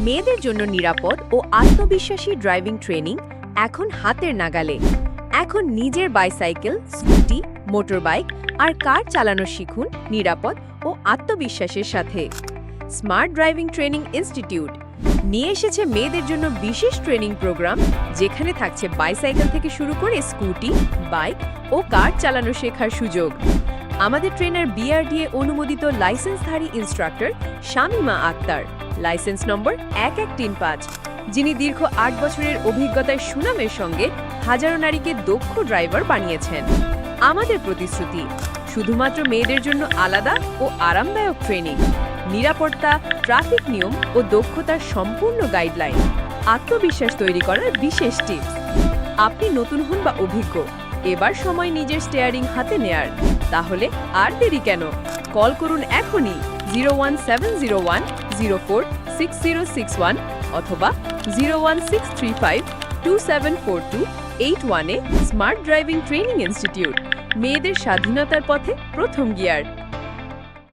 মেয়েদের জন্য নিরাপদ ও আত্মবিশ্বাসী ড্রাইভিং ট্রেনিং এখন হাতের নাগালে। এখন নিজের বাইসাইকেল, স্কুটি, মোটরবাইক আর কার চালানো শিখুন নিরাপদ ও আত্মবিশ্বাসের সাথে। স্মার্ট ড্রাইভিং ট্রেনিং ইনস্টিটিউট নিয়ে এসেছে মেয়েদের জন্য বিশেষ ট্রেনিং প্রোগ্রাম, যেখানে থাকছে বাইসাইকেল থেকে শুরু করে স্কুটি, বাইক ও কার চালানো শেখার সুযোগ। আমাদের ট্রেনার BRDA অনুমোদিত লাইসেন্সধারী ইনস্ট্রাক্টর শামিমা আক্তার, লাইসেন্স নম্বর 1135, যিনি দীর্ঘ 8 বছরের অভিজ্ঞতার সুনামের সঙ্গে হাজারো নারীকে দক্ষ ড্রাইভার বানিয়েছেন। আমাদের প্রতিশ্রুতি, শুধুমাত্র মেয়েদের জন্য আলাদা ও আরামদায়ক ট্রেনিং, নিরাপত্তা, ট্রাফিক নিয়ম ও দক্ষতার সম্পূর্ণ গাইডলাইন, আত্মবিশ্বাস তৈরি করার বিশেষ টিপস। আপনি নতুন হন বা অভিজ্ঞ, এবার সময় নিজের স্টিয়ারিং হাতে নেয়ার। তাহলে আর দেরি কেন? কল করুন এখনই 01701046061 অথবা 01635274281-এ। স্মার্ট ড্রাইভিং ট্রেনিং ইনস্টিটিউট, মেয়েদের স্বাধীনতার পথে প্রথম গিয়ার।